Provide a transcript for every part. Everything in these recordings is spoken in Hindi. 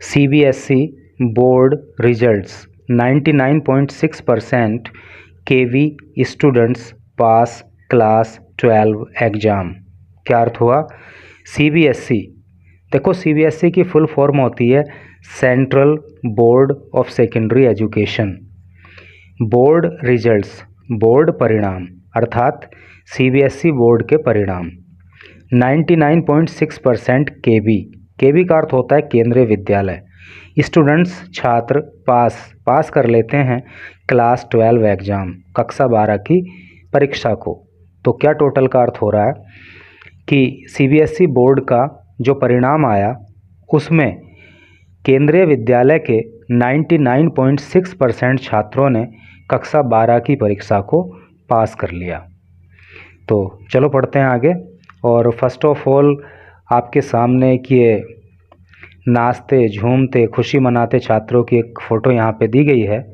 CBSE board results 99.6% KV students pass class 12 exam. क्या अर्थ हुआ? CBSE, देखो CBSE की फुल फॉर्म होती है central board of secondary education. Board results, board परिणाम अर्थात CBSE बोर्ड के परिणाम 99.6% केवी का अर्थ होता है केंद्रीय विद्यालय। स्टूडेंट्स छात्र पास कर लेते हैं क्लास 12 एग्ज़ाम, कक्षा 12 की परीक्षा को। तो क्या टोटल का अर्थ हो रहा है कि CBSE बोर्ड का जो परिणाम आया उसमें केंद्रीय विद्यालय के 99.6% छात्रों ने कक्षा 12 की परीक्षा को पास कर लिया। तो चलो पढ़ते हैं आगे। और फर्स्ट ऑफ ऑल आपके सामने एक ये नाचते झूमते खुशी मनाते छात्रों की एक फ़ोटो यहाँ पे दी गई है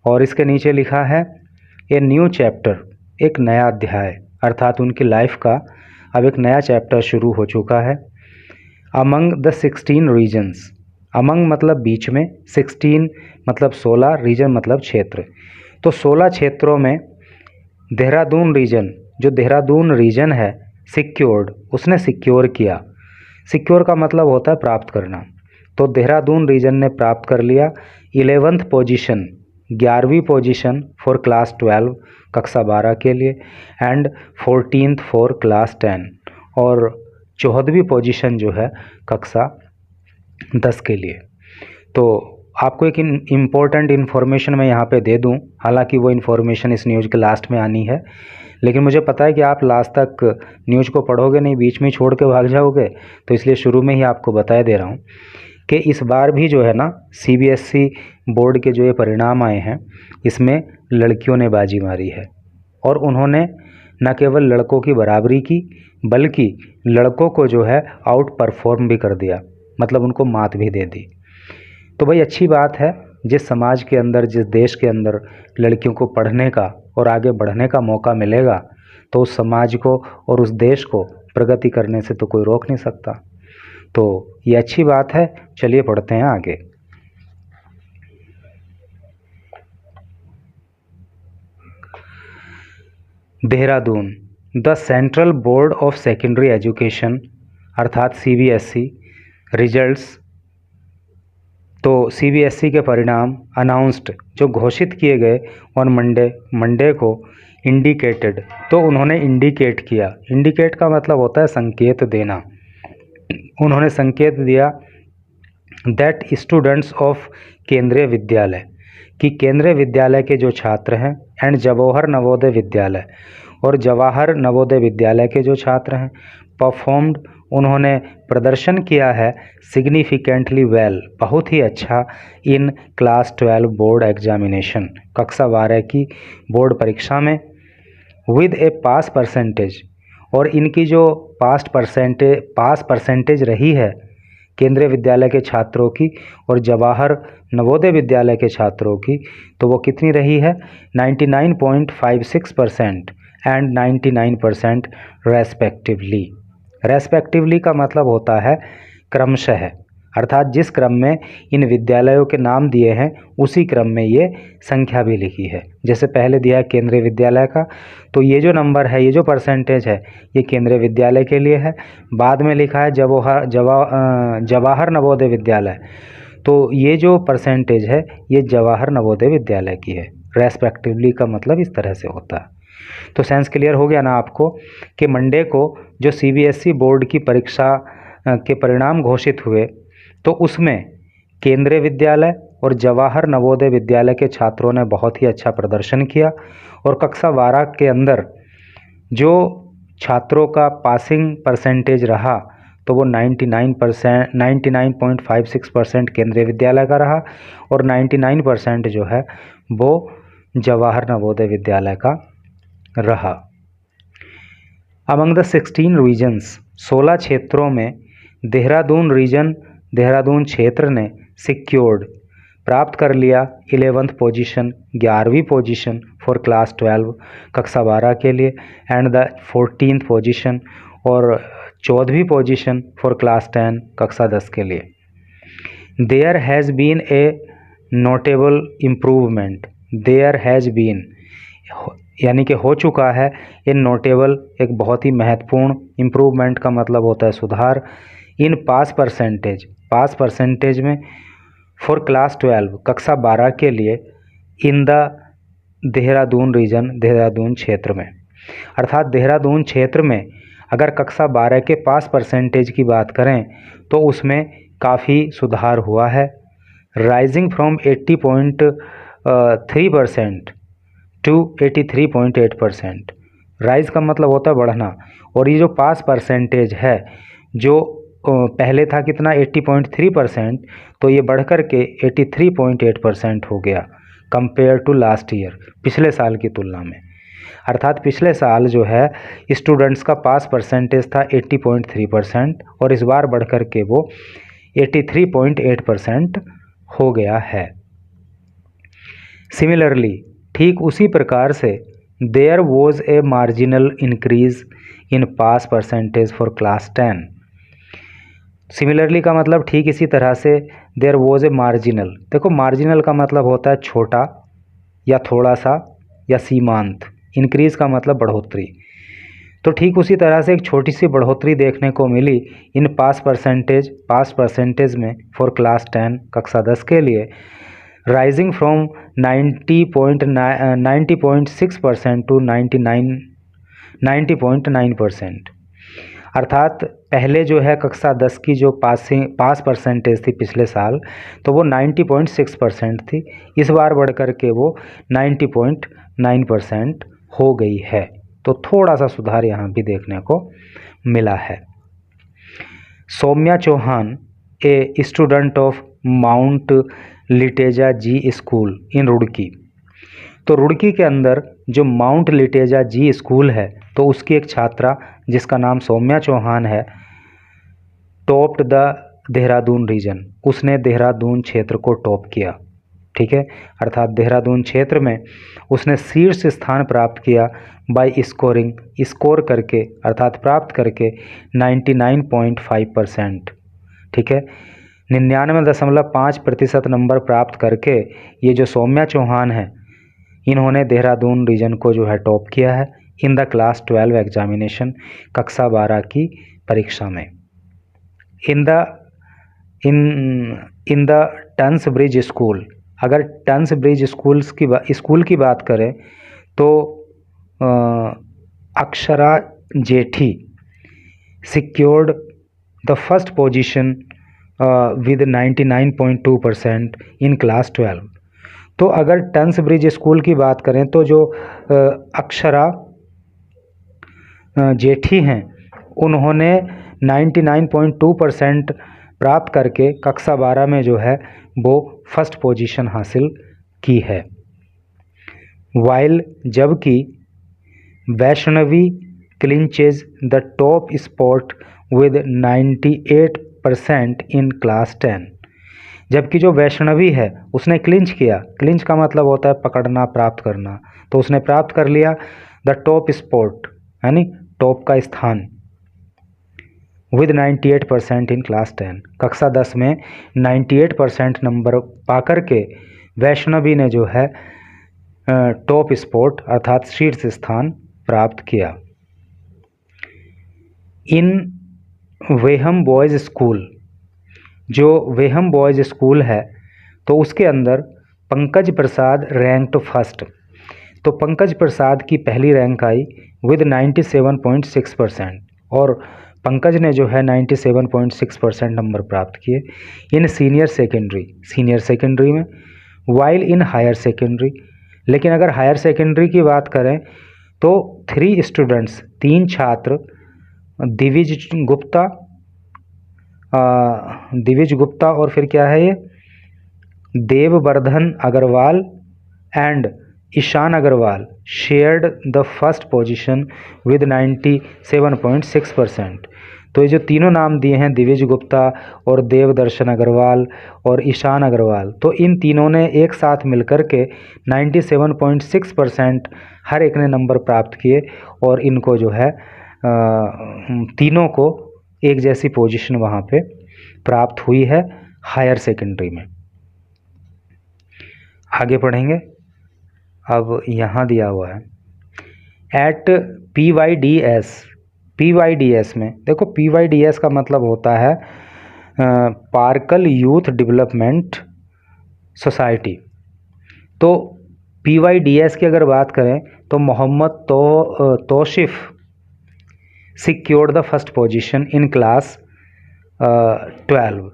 और इसके नीचे लिखा है ए न्यू चैप्टर, एक नया अध्याय, अर्थात उनकी लाइफ का अब एक नया चैप्टर शुरू हो चुका है। अमंग द 16 रीजन्स, अमंग मतलब बीच में, 16 मतलब 16, रीजन मतलब क्षेत्र। तो 16 क्षेत्रों में देहरादून रीजन, जो देहरादून रीजन है, सिक्योर्ड, उसने सिक्योर किया। सिक्योर का मतलब होता है प्राप्त करना। तो देहरादून रीजन ने प्राप्त कर लिया 11th पोजीशन, 11वीं पोजीशन फॉर क्लास 12 कक्षा 12 के लिए, एंड 14th फॉर क्लास 10, और 14वीं पोजीशन जो है कक्षा 10 के लिए। तो आपको एक इम्पोर्टेंट इन्फॉर्मेशन मैं यहाँ पे दे दूँ, हालांकि वो इन्फॉर्मेशन इस न्यूज़ के लास्ट में आनी है, लेकिन मुझे पता है कि आप लास्ट तक न्यूज़ को पढ़ोगे नहीं, बीच में छोड़ के भाग जाओगे, तो इसलिए शुरू में ही आपको बताए दे रहा हूँ कि इस बार भी जो है ना CBSE बोर्ड के जो ये परिणाम आए हैं इसमें लड़कियों ने बाजी मारी है और उन्होंने न केवल लड़कों की बराबरी की बल्कि लड़कों को जो है आउट परफॉर्म भी कर दिया, मतलब उनको मात भी दे दी। तो भाई अच्छी बात है, जिस समाज के अंदर, जिस देश के अंदर लड़कियों को पढ़ने का और आगे बढ़ने का मौका मिलेगा तो उस समाज को और उस देश को प्रगति करने से तो कोई रोक नहीं सकता। तो ये अच्छी बात है। चलिए पढ़ते हैं आगे। Dehradun, the central board of secondary education अर्थात CBSE रिजल्ट्स, तो CBSE के परिणाम अनाउंस्ड, जो घोषित किए गए ऑन मंडे को, इंडिकेटेड, तो उन्होंने इंडिकेट किया। इंडिकेट का मतलब होता है संकेत देना। उन्होंने संकेत दिया दैट स्टूडेंट्स ऑफ केंद्रीय विद्यालय, कि केंद्रीय विद्यालय के जो छात्र हैं, एंड जवाहर नवोदय विद्यालय, और जवाहर नवोदय विद्यालय के जो छात्र हैं, परफॉर्म्ड, उन्होंने प्रदर्शन किया है, सिग्निफिकेंटली वेल, बहुत ही अच्छा, इन क्लास 12 बोर्ड एग्जामिनेशन, कक्षा 12 की बोर्ड परीक्षा में, विद ए पास परसेंटेज, और इनकी जो पास परसेंटेज रही है केंद्रीय विद्यालय के छात्रों की और जवाहर नवोदय विद्यालय के छात्रों की, तो वो कितनी रही है? 99.56% एंड 99% रेस्पेक्टिवली। रेस्पेक्टिवली का मतलब होता है क्रमशः, अर्थात जिस क्रम में इन विद्यालयों के नाम दिए हैं उसी क्रम में ये संख्या भी लिखी है। जैसे पहले दिया है केंद्रीय विद्यालय का, तो ये जो नंबर है, ये जो परसेंटेज है, ये केंद्रीय विद्यालय के लिए है। बाद में लिखा है जवाहर नवोदय विद्यालय, तो ये जो परसेंटेज है ये जवाहर नवोदय विद्यालय की है। रेस्पेक्टिवली का मतलब इस तरह से होता है। तो सेंस क्लियर हो गया ना आपको कि मंडे को जो CBSE बोर्ड की परीक्षा के परिणाम घोषित हुए तो उसमें केंद्रीय विद्यालय और जवाहर नवोदय विद्यालय के छात्रों ने बहुत ही अच्छा प्रदर्शन किया और कक्षा 12 के अंदर जो छात्रों का पासिंग परसेंटेज रहा तो वो 99.56% केंद्रीय विद्यालय का रहा और 99% जो है वो जवाहर नवोदय विद्यालय का रहा। अमंग द 16 रीजन्स, 16 क्षेत्रों में देहरादून रीजन, देहरादून क्षेत्र ने सिक्योर्ड, प्राप्त कर लिया 11th पोजीशन, 11वीं पोजीशन फॉर क्लास 12 कक्षा 12 के लिए, एंड द 14th पोजीशन, और 14वीं पोजीशन फॉर क्लास 10 कक्षा 10 के लिए। There has been a notable improvement, there has been यानी कि हो चुका है, ए नोटेबल एक बहुत ही महत्वपूर्ण, इम्प्रूवमेंट का मतलब होता है सुधार, in pass percentage, pass percentage में फॉर क्लास 12 कक्षा 12 के लिए in the Dehradun region, Dehradun क्षेत्र में, अर्थात देहरादून क्षेत्र में अगर कक्षा 12 के पास परसेंटेज की बात करें तो उसमें काफ़ी सुधार हुआ है। Rising from 80.3% to 83.8%। राइज का मतलब होता है बढ़ना, और ये जो पास परसेंटेज है जो पहले था कितना 80.3%, तो ये बढ़ कर के 83.8% हो गया कंपेयर टू लास्ट ईयर, पिछले साल की तुलना में। अर्थात पिछले साल जो है स्टूडेंट्स का पास परसेंटेज था 80.3% और इस बार बढ़ कर के वो 83.8% हो गया है। सिमिलरली, ठीक उसी प्रकार से there was a marginal increase in pass percentage for class 10। Similarly का मतलब ठीक इसी तरह से देयर वॉज ए मार्जिनल, देखो मार्जिनल का मतलब होता है छोटा या थोड़ा सा या सीमांत, इंक्रीज का मतलब बढ़ोतरी, तो ठीक उसी तरह से एक छोटी सी बढ़ोतरी देखने को मिली इन पास परसेंटेज में फॉर क्लास 10 कक्षा 10 के लिए, राइजिंग फ्रॉम 90.6% टू 90.9%। अर्थात पहले जो है कक्षा 10 की जो पास परसेंटेज थी पिछले साल, तो वो 90.6% थी, इस बार बढ़ कर के वो 90.9% हो गई है, तो थोड़ा सा सुधार यहाँ भी देखने को मिला है। Saumya Chauhan, a student of Mount Litera Zee school in Roorkee, तो रुड़की के अंदर जो माउंट लिटेजा जी स्कूल है, तो उसकी एक छात्रा जिसका नाम सौम्या चौहान है, टॉप्ड द देहरादून रीजन, उसने देहरादून क्षेत्र को टॉप किया, ठीक है, अर्थात देहरादून क्षेत्र में उसने शीर्ष स्थान प्राप्त किया बाय स्कोरिंग, स्कोर करके अर्थात प्राप्त करके 99.5%, ठीक है, 99.5% नंबर प्राप्त करके ये जो सौम्या चौहान है इन्होंने देहरादून रीजन को जो है टॉप किया है इन द क्लास 12 एग्जामिनेशन, कक्षा 12 की परीक्षा में। In the tons bridge school, अगर टंस ब्रिज स्कूल की बात करें तो अक्षरा जेठी secured the first position with 99.2% in class 12। तो अगर टंस ब्रिज स्कूल की बात करें तो जो अक्षरा जेठी हैं उन्होंने 99.2% प्राप्त करके कक्षा 12 में जो है वो फर्स्ट पोजीशन हासिल की है। वाइल, जबकि Vaishnavi clinches the top spot with 98% in class 10, जबकि जो वैष्णवी है उसने क्लिंच किया, क्लिंच का मतलब होता है पकड़ना, प्राप्त करना, तो उसने प्राप्त कर लिया द टॉप स्पॉट यानी टॉप का स्थान विद 98% इन क्लास 10, कक्षा 10 में 98% नंबर पाकर के वैष्णवी ने जो है टॉप स्पॉट अर्थात शीर्ष स्थान प्राप्त किया। इन वेहम बॉयज़ स्कूल, जो वेहम बॉयज़ स्कूल है तो उसके अंदर पंकज प्रसाद रैंक्ड फर्स्ट, तो पंकज प्रसाद की पहली रैंक आई विद 97.6% और पंकज ने जो है 97.6% नंबर प्राप्त किए इन सीनियर सेकेंडरी में। वाइल इन हायर सेकेंडरी, लेकिन अगर हायर सेकेंडरी की बात करें तो 3 स्टूडेंट्स, 3 छात्र दिविज गुप्ता और फिर क्या है ये Devvardhan Agarwal and Ishan Agarwal shared the first position with 97.6%। तो ये जो तीनों नाम दिए हैं दिविज गुप्ता और देवदर्शन अग्रवाल और ईशान अग्रवाल, तो इन तीनों ने एक साथ मिलकर के 97.6% हर एक ने नंबर प्राप्त किए और इनको जो है तीनों को एक जैसी पोजीशन वहाँ पे प्राप्त हुई है हायर सेकेंडरी में। आगे पढ़ेंगे। अब यहाँ दिया हुआ है एट PYDS में, देखो PYDS का मतलब होता है पार्कल यूथ डेवलपमेंट सोसाइटी। तो PYDS की अगर बात करें तो Mohammad Tausif secured the first position in class 12।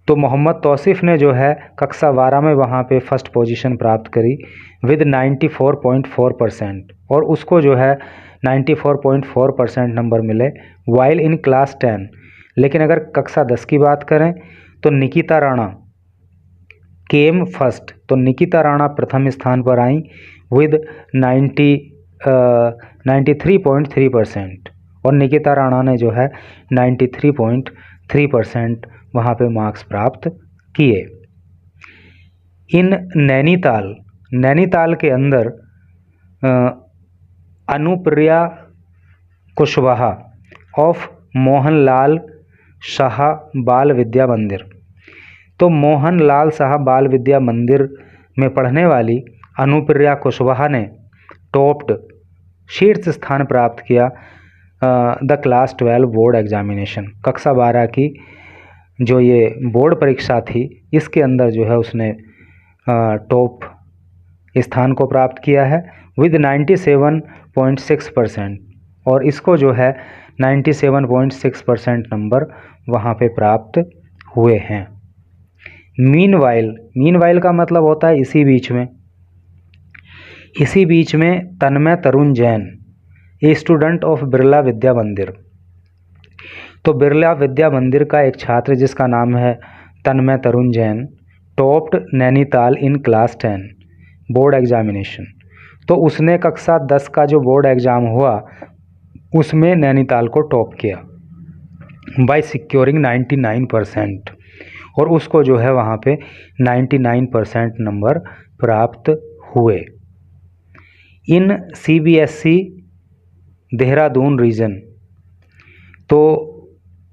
तो मोहम्मद तौसिफ ने जो है कक्षा 12 में वहाँ पे फर्स्ट पोजीशन प्राप्त करी विद 94.4%, और उसको जो है 94.4% नंबर मिले वाइल इन क्लास 10। लेकिन अगर कक्षा 10 की बात करें तो निकिता राणा केम फर्स्ट, तो निकिता राणा प्रथम स्थान पर आई विद 93.3%, और निकिता राणा ने जो है 93.3% वहाँ पे मार्क्स प्राप्त किए। इन नैनीताल के अंदर अनुप्रिया कुशवाहा ऑफ मोहनलाल शाह बाल विद्या मंदिर। तो मोहनलाल शाह बाल विद्या मंदिर में पढ़ने वाली अनुप्रिया कुशवाहा ने टॉप्ड शीर्ष स्थान प्राप्त किया द क्लास 12 बोर्ड एग्जामिनेशन। कक्षा 12 की जो ये बोर्ड परीक्षा थी इसके अंदर जो है उसने टॉप स्थान को प्राप्त किया है विद 97.6%, और इसको जो है 97.6% नंबर वहाँ पे प्राप्त हुए हैं। मीनवाइल का मतलब होता है इसी बीच में Tanmay Tarun Jain a student of Birla Vidya Mandir. तो बिरला विद्या मंदिर का एक छात्र जिसका नाम है Tanmay Tarun Jain topped Nainital in class 10 board examination. तो उसने कक्षा 10 का जो बोर्ड एग्ज़ाम हुआ उसमें नैनीताल को टॉप किया बाय सिक्योरिंग 99%, और उसको जो है वहाँ पे 99% नंबर प्राप्त हुए। इन CBSE देहरादून रीजन, तो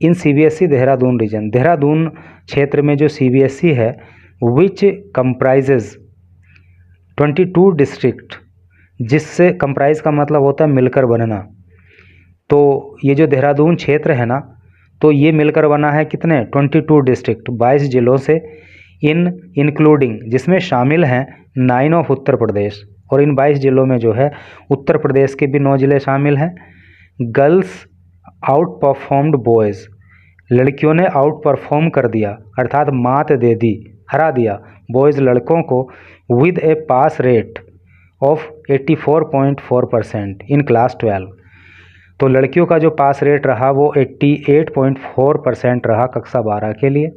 इन CBSE देहरादून रीजन, देहरादून क्षेत्र में जो CBSE है विच कंप्राइजेज 22 डिस्ट्रिक्ट, जिससे कंप्राइज का मतलब होता है मिलकर बनना। तो ये जो देहरादून क्षेत्र है ना, तो ये मिलकर बना है कितने 22 डिस्ट्रिक्ट 22 जिलों से, इंक्लूडिंग जिसमें शामिल हैं 9 ऑफ उत्तर प्रदेश, और इन 22 जिलों में जो है उत्तर प्रदेश के भी 9 जिले शामिल हैं। गर्ल्स आउट परफॉर्म्ड बॉयज़, लड़कियों ने आउट परफॉर्म कर दिया अर्थात मात दे दी, हरा दिया बॉयज़ लड़कों को with A pass rate of 84.4% in class 12। तो लड़कियों का जो पास रेट रहा वो 88.4% रहा कक्षा 12 के लिए।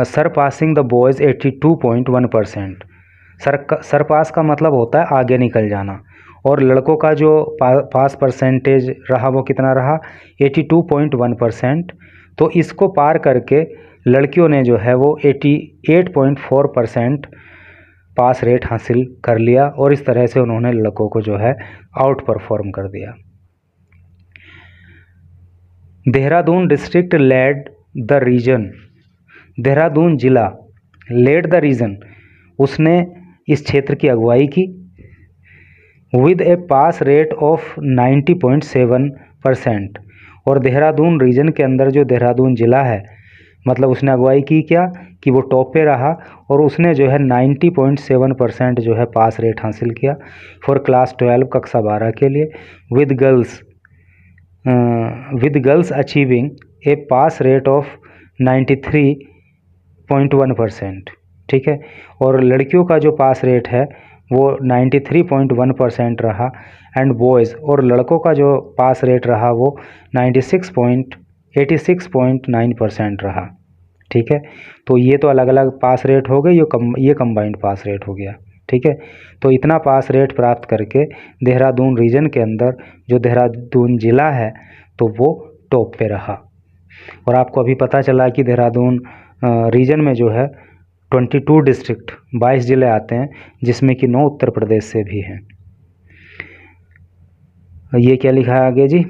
Surpassing the boys 82.1%। सरपास का मतलब होता है आगे निकल जाना, और लड़कों का जो पास परसेंटेज रहा वो कितना रहा 82.1%। तो इसको पार करके लड़कियों ने जो है वो 88.4% पास रेट हासिल कर लिया, और इस तरह से उन्होंने लड़कों को जो है आउट परफॉर्म कर दिया। Dehradun district led the region, Dehradun जिला लेड द रीजन, उसने इस क्षेत्र की अगुवाई की with A pass rate of 90.7%। और देहरादून रीजन के अंदर जो देहरादून ज़िला है मतलब उसने अगुवाई की क्या कि वो टॉप पे रहा, और उसने जो है 90.7% जो है पास रेट हासिल किया फॉर क्लास 12 कक्षा 12 के लिए with girls achieving A pass rate of 93.1%। ठीक है, और लड़कियों का जो पास रेट है वो 93.1% रहा, एंड बॉयज़ और लड़कों का जो पास रेट रहा वो 86.9% रहा। ठीक है, तो ये तो अलग अलग पास रेट हो गए, ये कंबाइंड पास रेट हो गया। ठीक है, तो इतना पास रेट प्राप्त करके देहरादून रीजन के अंदर जो देहरादून ज़िला है तो वो टॉप पे रहा। और आपको अभी पता चला कि देहरादून रीजन में जो है 22 डिस्ट्रिक्ट 22 ज़िले आते हैं, जिसमें कि 9 उत्तर प्रदेश से भी हैं। ये क्या लिखा है आगे जी,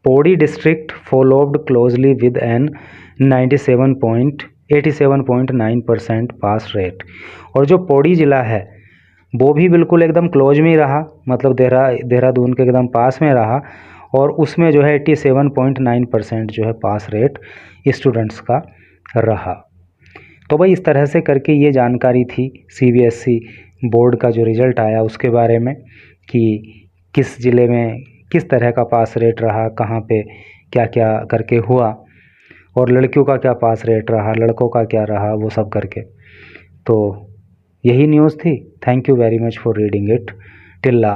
Pauri district followed closely with an 87.9% pass rate. और जो पौड़ी ज़िला है वो भी बिल्कुल एकदम क्लोज में ही रहा, मतलब देहरादून के एकदम पास में रहा, और उसमें जो है 87.9% जो है पास रेट स्टूडेंट्स का रहा। तो भाई इस तरह से करके ये जानकारी थी CBSE बोर्ड का जो रिज़ल्ट आया उसके बारे में, कि किस ज़िले में किस तरह का पास रेट रहा, कहाँ पे क्या क्या करके हुआ, और लड़कियों का क्या पास रेट रहा, लड़कों का क्या रहा, वो सब करके। तो यही न्यूज़ थी। Thank you very much for reading it till last.